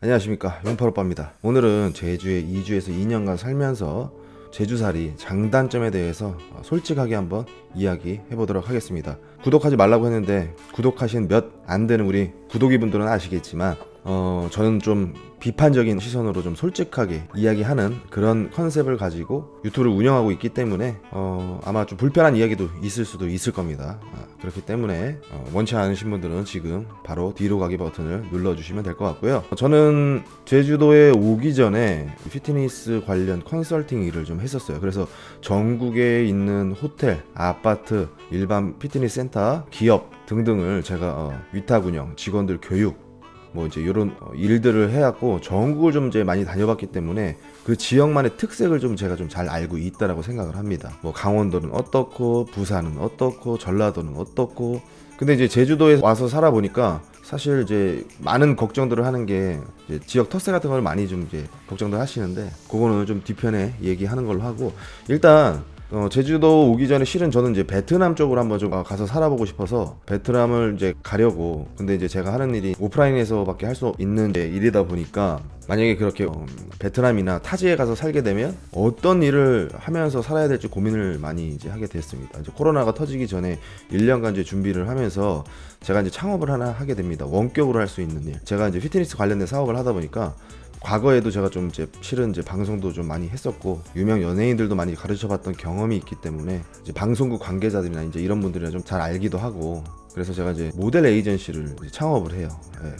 안녕하십니까, 용팔오빠입니다. 오늘은 제주에 2주에서 2년간 살면서 제주살이 장단점에 대해서 솔직하게 한번 이야기해 보도록 하겠습니다. 구독하지 말라고 했는데 구독하신 몇 안 되는 우리 구독이 분들은 아시겠지만 저는 좀 비판적인 시선으로 좀 솔직하게 이야기하는 그런 컨셉을 가지고 유튜브를 운영하고 있기 때문에 아마 좀 불편한 이야기도 있을 수도 있을 겁니다. 그렇기 때문에 원치 않으신 분들은 지금 바로 뒤로 가기 버튼을 눌러주시면 될 것 같고요. 저는 제주도에 오기 전에 피트니스 관련 컨설팅 일을 좀 했었어요. 그래서 전국에 있는 호텔, 아파트, 일반 피트니스 센터, 기업 등등을 제가 위탁 운영, 직원들 교육 뭐 이제 이런 일들을 해왔고 전국을 좀 이제 많이 다녀봤기 때문에 그 지역만의 특색을 좀 제가 좀 잘 알고 있다라고 생각을 합니다. 뭐 강원도는 어떻고 부산은 어떻고 전라도는 어떻고. 근데 이제 제주도에 와서 살아보니까 사실 이제 많은 걱정들을 하는 게 이제 지역 텃세 같은 걸 많이 좀 이제 걱정들 하시는데 그거는 좀 뒤편에 얘기하는 걸로 하고, 일단 제주도 오기 전에 실은 저는 이제 베트남 쪽으로 한번 좀 가서 살아보고 싶어서 베트남을 이제 가려고. 근데 이제 제가 하는 일이 오프라인에서밖에 할 수 있는 일이다 보니까 만약에 그렇게 베트남이나 타지에 가서 살게 되면 어떤 일을 하면서 살아야 될지 고민을 많이 이제 하게 됐습니다. 이제 코로나가 터지기 전에 1년간 이제 준비를 하면서 제가 이제 창업을 하나 하게 됩니다. 원격으로 할 수 있는 일. 제가 이제 피트니스 관련된 사업을 하다 보니까 과거에도 제가 좀 이제 실은 이제 방송도 좀 많이 했었고 유명 연예인들도 많이 가르쳐봤던 경험이 있기 때문에 이제 방송국 관계자들이나 이제 이런 분들이랑 좀 잘 알기도 하고, 그래서 제가 이제 모델 에이전시를 이제 창업을 해요.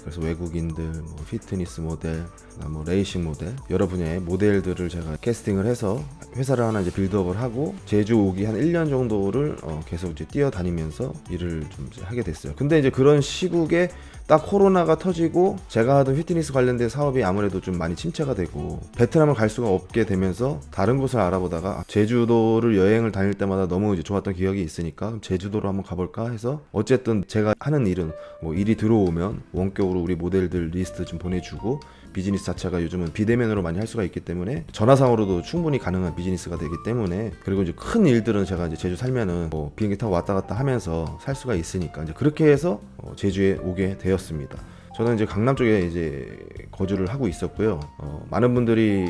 그래서 외국인들, 뭐 피트니스 모델, 뭐 레이싱 모델, 여러 분야의 모델들을 제가 캐스팅을 해서 회사를 하나 이제 빌드업을 하고 제주 오기 한 1년 정도를 계속 이제 뛰어다니면서 일을 좀 이제 하게 됐어요. 근데 이제 그런 시국에 딱 코로나가 터지고 제가 하던 피트니스 관련된 사업이 아무래도 좀 많이 침체가 되고 베트남을 갈 수가 없게 되면서 다른 곳을 알아보다가 제주도를 여행을 다닐 때마다 너무 이제 좋았던 기억이 있으니까 제주도로 한번 가볼까 해서, 어쨌든 제가 하는 일은 뭐 일이 들어오면 원격으로 우리 모델들 리스트 좀 보내주고, 비즈니스 자체가 요즘은 비대면으로 많이 할 수가 있기 때문에 전화상으로도 충분히 가능한 비즈니스가 되기 때문에, 그리고 이제 큰 일들은 제가 이제 제주 살면은 뭐 비행기 타고 왔다 갔다 하면서 살 수가 있으니까 이제 그렇게 해서 제주에 오게 되었습니다. 저는 이제 강남 쪽에 이제 거주를 하고 있었고요. 많은 분들이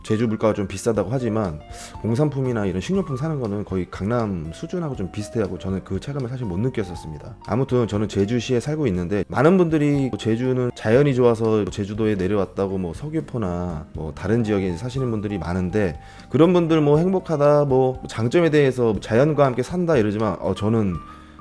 제주 물가가 좀 비싸다고 하지만 공산품이나 이런 식료품 사는 거는 거의 강남 수준하고 좀 비슷해하고 저는 그 체감을 사실 못 느꼈었습니다. 아무튼 저는 제주시에 살고 있는데 많은 분들이 제주는 자연이 좋아서 제주도에 내려왔다고 뭐 서귀포나 뭐 다른 지역에 사시는 분들이 많은데, 그런 분들 뭐 행복하다, 뭐 장점에 대해서 자연과 함께 산다 이러지만 저는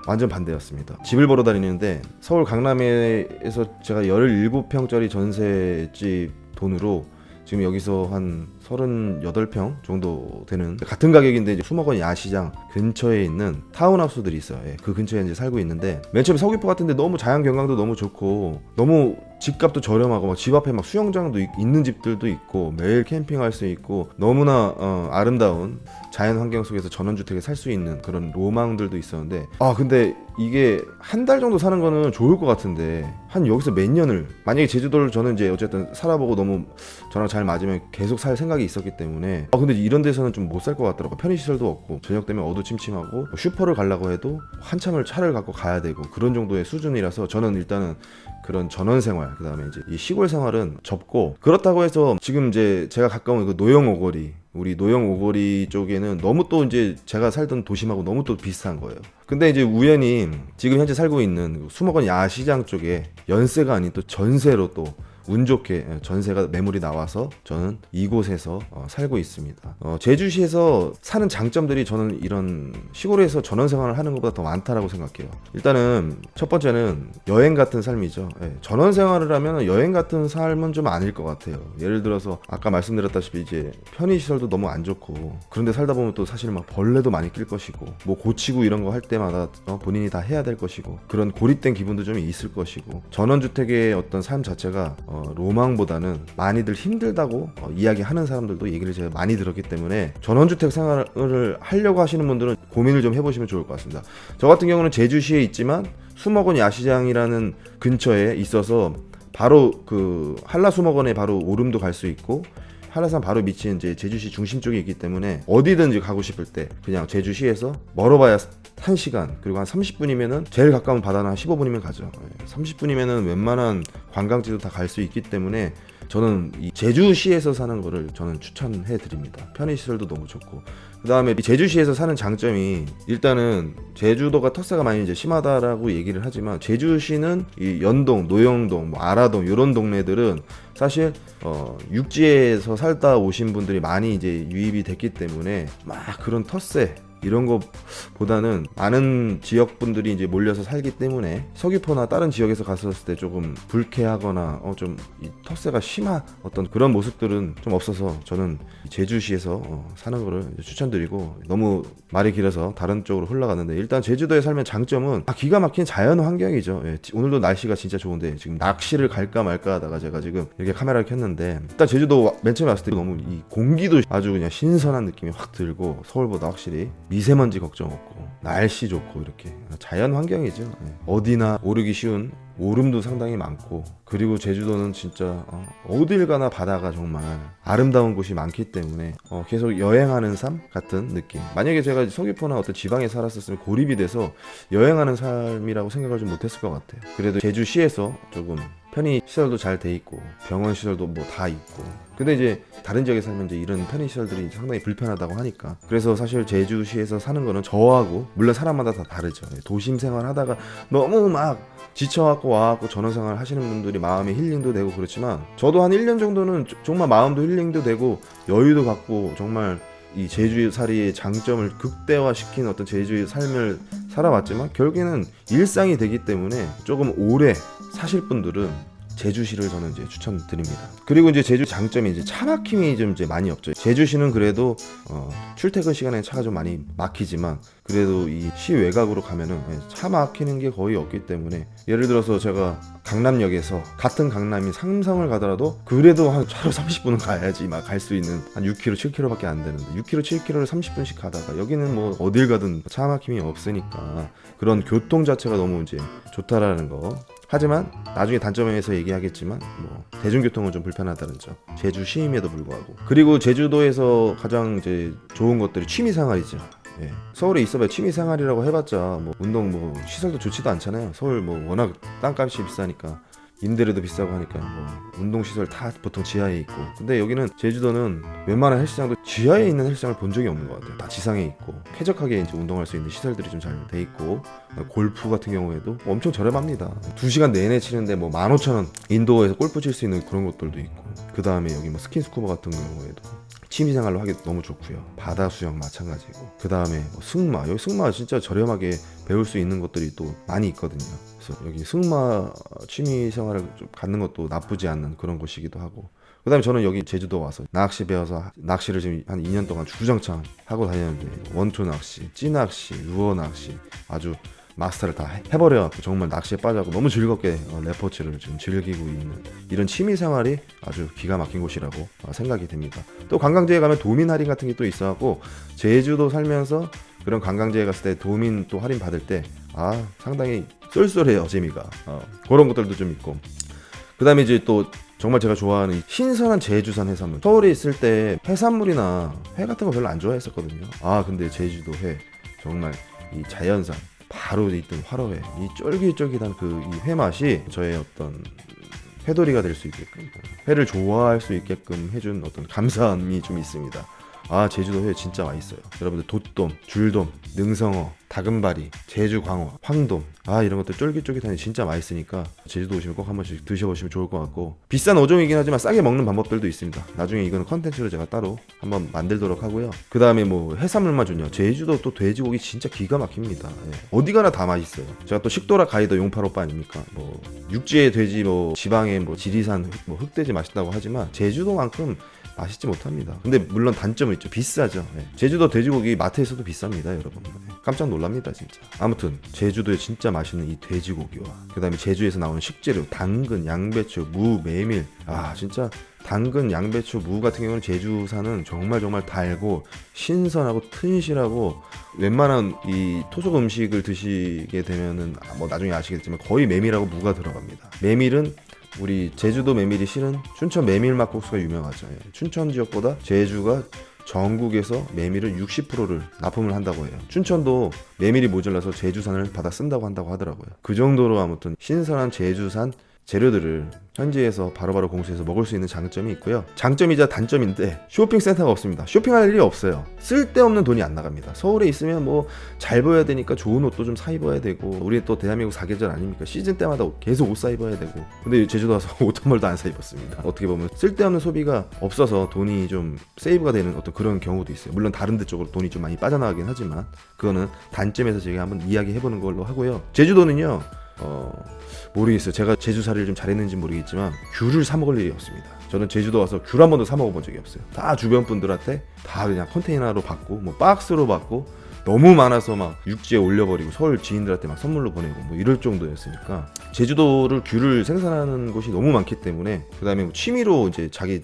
완전 반대였습니다. 집을 보러 다니는데 서울 강남에서 제가 17평짜리 전셋집 돈으로 지금 여기서 한 38평 정도 되는 같은 가격인데 이제 수목원 야시장 근처에 있는 타운하우스들이 있어요. 그 근처에 이제 살고 있는데, 맨 처음에 서귀포 같은데 너무 자연 경관도 너무 좋고 너무 집값도 저렴하고 막 집 앞에 막 수영장도 있는 집들도 있고 매일 캠핑할 수 있고 너무나 아름다운 자연 환경 속에서 전원주택에 살 수 있는 그런 로망들도 있었는데, 근데 이게 한 달 정도 사는 거는 좋을 것 같은데 한 여기서 몇 년을, 만약에 제주도를 저는 이제 어쨌든 살아보고 너무 저랑 잘 맞으면 계속 살 생각이 있었기 때문에 근데 이런 데서는 좀 못 살 것 같더라고. 편의시설도 없고 저녁 되면 어두침침하고 슈퍼를 가려고 해도 한참을 차를 갖고 가야 되고 그런 정도의 수준이라서 저는 일단은 그런 전원 생활, 그 다음에 이제 이 시골 생활은 접고, 그렇다고 해서 지금 이제 제가 가까운 그 노영 오거리, 우리 노영 오거리 쪽에는 너무 또 이제 제가 살던 도심하고 너무 또 비슷한 거예요. 근데 이제 우연히 지금 현재 살고 있는 수목원 야시장 쪽에 연세가 아닌 또 전세로 또 운 좋게 전세가 매물이 나와서 저는 이곳에서 살고 있습니다. 제주시에서 사는 장점들이 저는 이런 시골에서 전원 생활을 하는 것보다 더 많다라고 생각해요. 일단은 첫 번째는 여행 같은 삶이죠. 전원 생활을 하면 여행 같은 삶은 좀 아닐 것 같아요. 예를 들어서 아까 말씀드렸다시피 이제 편의시설도 너무 안 좋고, 그런데 살다 보면 또 사실 막 벌레도 많이 낄 것이고 뭐 고치고 이런 거 할 때마다 본인이 다 해야 될 것이고 그런 고립된 기분도 좀 있을 것이고, 전원주택의 어떤 삶 자체가 로망보다는 많이들 힘들다고 이야기하는 사람들도 얘기를 제가 많이 들었기 때문에 전원주택 생활을 하려고 하시는 분들은 고민을 좀 해보시면 좋을 것 같습니다. 저 같은 경우는 제주시에 있지만 수목원 야시장이라는 근처에 있어서 바로 그 한라수목원에 바로 오름도 갈 수 있고 한라산 바로 밑이 이제 제주시 중심 쪽에 있기 때문에 어디든지 가고 싶을 때 그냥 제주시에서 멀어봐야 1시간, 그리고 한 30분이면은 제일 가까운 바다는 한 15분이면 가죠. 30분이면은 웬만한 관광지도 다 갈 수 있기 때문에 저는 이 제주시에서 사는 거를 저는 추천해 드립니다. 편의시설도 너무 좋고, 그 다음에 제주시에서 사는 장점이, 일단은 제주도가 텃세가 많이 이제 심하다라고 얘기를 하지만, 제주시는 이 연동, 노영동, 뭐 아라동 이런 동네들은 사실 육지에서 살다 오신 분들이 많이 이제 유입이 됐기 때문에 막 그런 텃세 이런 거보다는 많은 지역 분들이 이제 몰려서 살기 때문에 서귀포나 다른 지역에서 갔었을 때 조금 불쾌하거나 좀 이 텃세가 심한 어떤 그런 모습들은 좀 없어서 저는 제주시에서 사는 거를 추천드리고, 너무 말이 길어서 다른 쪽으로 흘러갔는데, 일단 제주도에 살면 장점은 기가 막힌 자연 환경이죠. 예, 오늘도 날씨가 진짜 좋은데 지금 낚시를 갈까 말까 하다가 제가 지금 이렇게 카메라를 켰는데, 일단 제주도 맨 처음에 왔을 때 너무 이 공기도 아주 그냥 신선한 느낌이 확 들고, 서울보다 확실히 미세먼지 걱정 없고 날씨 좋고 이렇게 자연 환경이죠. 예. 어디나 오르기 쉬운 오름도 상당히 많고, 그리고 제주도는 진짜 어딜 가나 바다가 정말 아름다운 곳이 많기 때문에 계속 여행하는 삶 같은 느낌. 만약에 제가 서귀포나 어떤 지방에 살았었으면 고립이 돼서 여행하는 삶이라고 생각을 좀 못했을 것 같아요. 그래도 제주시에서 조금 편의 시설도 잘 돼 있고 병원 시설도 뭐 다 있고, 근데 이제 다른 지역에 살면 이제 이런 편의 시설들이 상당히 불편하다고 하니까, 그래서 사실 제주시에서 사는 거는 저하고 물론 사람마다 다 다르죠. 도심 생활 하다가 너무 막 지쳐갖고 와갖고 전원생활 하시는 분들이 마음의 힐링도 되고 그렇지만, 저도 한 1년 정도는 정말 마음도 힐링도 되고 여유도 갖고 정말 이 제주살이의 장점을 극대화시킨 어떤 제주의 삶을 살아왔지만, 결국에는 일상이 되기 때문에 조금 오래 사실 분들은 제주시를 저는 이제 추천드립니다. 그리고 이제 제주 장점이 이제 차 막힘이 좀 이제 많이 없죠. 제주시는 그래도 출퇴근 시간에 차가 좀 많이 막히지만, 그래도 이 시 외곽으로 가면은 차 막히는 게 거의 없기 때문에, 예를 들어서 제가 강남역에서 같은 강남이 삼성을 가더라도 그래도 한 차로 30분은 가야지 막 갈 수 있는, 한 6km, 7km밖에 안 되는데 6km, 7km를 30분씩 가다가, 여기는 뭐 어딜 가든 차 막힘이 없으니까 그런 교통 자체가 너무 이제 좋다라는 거. 하지만 나중에 단점에서 얘기하겠지만 뭐 대중교통은 좀 불편하다는 점, 제주시임에도 불구하고. 그리고 제주도에서 가장 이제 좋은 것들이 취미생활이죠. 예. 서울에 있어봐야 취미생활이라고 해봤자 뭐 운동 뭐 시설도 좋지도 않잖아요. 서울 뭐 워낙 땅값이 비싸니까 임대료도 비싸고 하니까 뭐 운동시설 다 보통 지하에 있고, 근데 여기는 제주도는 웬만한 헬스장도 지하에 있는 헬스장을 본 적이 없는 것 같아요. 다 지상에 있고 쾌적하게 이제 운동할 수 있는 시설들이 좀 잘 돼 있고, 골프 같은 경우에도 엄청 저렴합니다. 2시간 내내 치는데 뭐 15,000원, 인도어에서 골프 칠 수 있는 그런 것들도 있고, 그 다음에 여기 뭐 스킨스쿠버 같은 경우에도 취미생활로 하기 너무 좋고요. 바다 수영 마찬가지고, 그 다음에 뭐 승마, 여기 승마 진짜 저렴하게 배울 수 있는 것들이 또 많이 있거든요. 그래서 여기 승마 취미생활을 좀 갖는 것도 나쁘지 않는 그런 곳이기도 하고, 그 다음에 저는 여기 제주도 와서 낚시 배워서 낚시를 지금 한 2년 동안 주구장창 하고 다녔는데, 원투 낚시, 찌낚시, 루어 낚시 아주 마스터를 다 해버려갖고 정말 낚시에 빠져갖고 너무 즐겁게 레포츠를 지금 즐기고 있는 이런 취미생활이 아주 기가 막힌 곳이라고 생각이 됩니다. 또 관광지에 가면 도민 할인 같은 게 또 있어갖고, 제주도 살면서 그런 관광지에 갔을 때 도민 또 할인 받을 때 상당히 쏠쏠해요, 재미가. 그런 것들도 좀 있고, 그 다음에 이제 또 정말 제가 좋아하는 신선한 제주산 해산물. 서울에 있을 때 해산물이나 회 같은 거 별로 안 좋아했었거든요. 근데 제주도 회 정말 이 자연산 바로 있던 화로회, 이 쫄깃쫄깃한 그 이 회 맛이 저의 어떤 회돌이가 될 수 있게끔, 회를 좋아할 수 있게끔 해준 어떤 감사함이 좀 있습니다. 제주도 회 진짜 맛있어요. 여러분들 돛돔, 줄돔, 능성어, 다금바리, 제주 광어, 황돔, 이런 것들 쫄깃쫄깃하니 진짜 맛있으니까 제주도 오시면 꼭 한 번씩 드셔보시면 좋을 것 같고, 비싼 어종이긴 하지만 싸게 먹는 방법들도 있습니다. 나중에 이거는 컨텐츠로 제가 따로 한번 만들도록 하고요. 그 다음에 뭐 해산물만 좋냐, 제주도 또 돼지고기 진짜 기가 막힙니다. 어디 가나 다 맛있어요. 제가 또 식도락 가이드 용팔 오빠 아닙니까? 뭐 육지의 돼지, 뭐 지방의 뭐 지리산 뭐 흑돼지 맛있다고 하지만 제주도만큼 맛있지 못합니다. 근데 물론 단점은 있죠. 비싸죠. 제주도 돼지고기 마트에서도 비쌉니다, 여러분. 깜짝 놀랍니다, 진짜. 아무튼 제주도에 진짜 맛있는 이 돼지고기와, 그 다음에 제주에서 나오는 식재료, 당근, 양배추, 무, 메밀. 진짜 당근, 양배추, 무 같은 경우는 제주산은 정말 달고 신선하고 튼실하고, 웬만한 이 토속 음식을 드시게 되면은 뭐 나중에 아시겠지만 거의 메밀하고 무가 들어갑니다. 메밀은 우리 제주도 메밀이 실은 춘천 메밀 막국수가 유명하죠. 예. 춘천 지역보다 제주가 전국에서 메밀을 60%를 납품을 한다고 해요. 춘천도 메밀이 모자라서 제주산을 받아 쓴다고 한다고 하더라고요. 그 정도로 아무튼 신선한 제주산 재료들을 현지에서 바로바로 공수해서 먹을 수 있는 장점이 있고요. 장점이자 단점인데 쇼핑센터가 없습니다. 쇼핑할 일이 없어요. 쓸데없는 돈이 안 나갑니다. 서울에 있으면 뭐 잘 보여야 되니까 좋은 옷도 좀 사 입어야 되고, 우리 또 대한민국 사계절 아닙니까? 시즌 때마다 계속 옷 사 입어야 되고. 근데 제주도 와서 옷 한 벌도 안 사 입었습니다. 어떻게 보면 쓸데없는 소비가 없어서 돈이 좀 세이브가 되는 어떤 그런 경우도 있어요. 물론 다른 데 쪽으로 돈이 좀 많이 빠져나가긴 하지만 그거는 단점에서 제가 한번 이야기해보는 걸로 하고요. 제주도는요, 모르겠어요. 제가 제주살이를 좀 잘했는지 모르겠지만 귤을 사 먹을 일이 없습니다. 저는 제주도 와서 귤 한 번도 사 먹어본 적이 없어요. 다 주변 분들한테 다 그냥 컨테이너로 받고 뭐 박스로 받고, 너무 많아서 막 육지에 올려버리고 서울 지인들한테 막 선물로 보내고 뭐 이럴 정도였으니까, 제주도를 귤을 생산하는 곳이 너무 많기 때문에, 그 다음에 뭐 취미로 이제 자기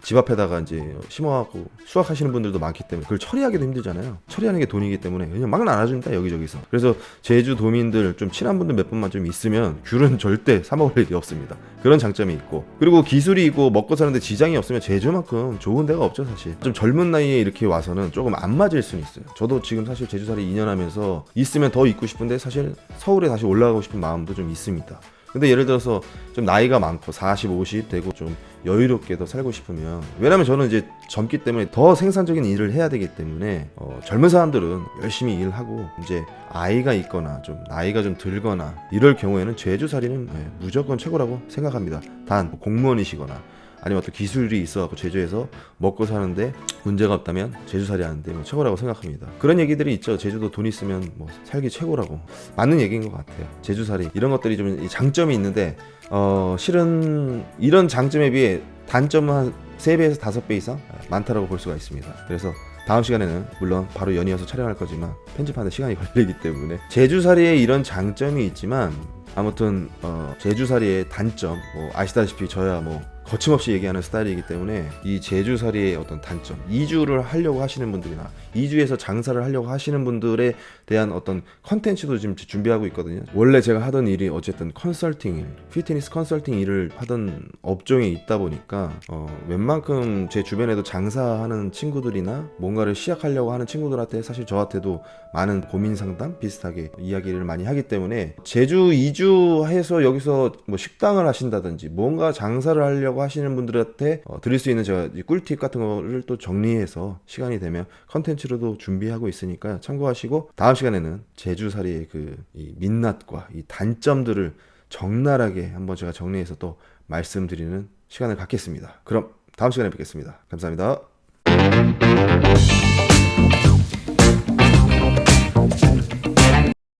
집 앞에다가 이제 심어갖고 수확하시는 분들도 많기 때문에 그걸 처리하기도 힘들잖아요. 처리하는 게 돈이기 때문에 그냥 막 나눠준다, 여기저기서. 그래서 제주 도민들 좀 친한 분들 몇 분만 좀 있으면 귤은 절대 사 먹을 일이 없습니다. 그런 장점이 있고, 그리고 기술이 있고 먹고 사는데 지장이 없으면 제주만큼 좋은 데가 없죠. 사실 좀 젊은 나이에 이렇게 와서는 조금 안 맞을 수는 있어요. 저도 지금 사실 제주살이 2년 하면서 있으면 더 있고 싶은데 사실 서울에 다시 올라가고 싶은 마음도 좀 있습니다. 근데 예를 들어서 좀 나이가 많고 40, 50 되고 좀 여유롭게 더 살고 싶으면, 왜냐면 저는 이제 젊기 때문에 더 생산적인 일을 해야 되기 때문에 젊은 사람들은 열심히 일하고 이제 아이가 있거나 좀 나이가 좀 들거나 이럴 경우에는 제주살이는 무조건 최고라고 생각합니다. 단 공무원이시거나 아니면 어떤 기술이 있어갖고 제주에서 먹고 사는데 문제가 없다면 제주살이 하는데 뭐 최고라고 생각합니다. 그런 얘기들이 있죠. 제주도 돈 있으면 뭐 살기 최고라고. 맞는 얘기인 것 같아요. 제주살이 이런 것들이 좀 장점이 있는데, 실은 이런 장점에 비해 단점은 한 3배에서 5배 이상 많다라고 볼 수가 있습니다. 그래서 다음 시간에는 물론 바로 연이어서 촬영할 거지만 편집하는 시간이 걸리기 때문에, 제주살이에 이런 장점이 있지만 아무튼 제주살이의 단점, 뭐 아시다시피 저야 뭐 거침없이 얘기하는 스타일이기 때문에 이 제주살이의 어떤 단점, 이주를 하려고 하시는 분들이나 이주에서 장사를 하려고 하시는 분들에 대한 어떤 컨텐츠도 지금 준비하고 있거든요. 원래 제가 하던 일이 어쨌든 컨설팅 일, 피트니스 컨설팅 일을 하던 업종에 있다 보니까 웬만큼 제 주변에도 장사하는 친구들이나 뭔가를 시작하려고 하는 친구들한테 사실 저한테도 많은 고민 상담 비슷하게 이야기를 많이 하기 때문에, 제주 이주해서 여기서 뭐 식당을 하신다든지 뭔가 장사를 하려고 하시는 분들한테 드릴 수 있는 제가 꿀팁 같은 거를 또 정리해서 시간이 되면 컨텐츠로도 준비하고 있으니까 참고하시고, 다음 시간에는 제주살이의 이 민낯과 이 단점들을 적나라하게 한번 제가 정리해서 또 말씀드리는 시간을 갖겠습니다. 그럼 다음 시간에 뵙겠습니다. 감사합니다.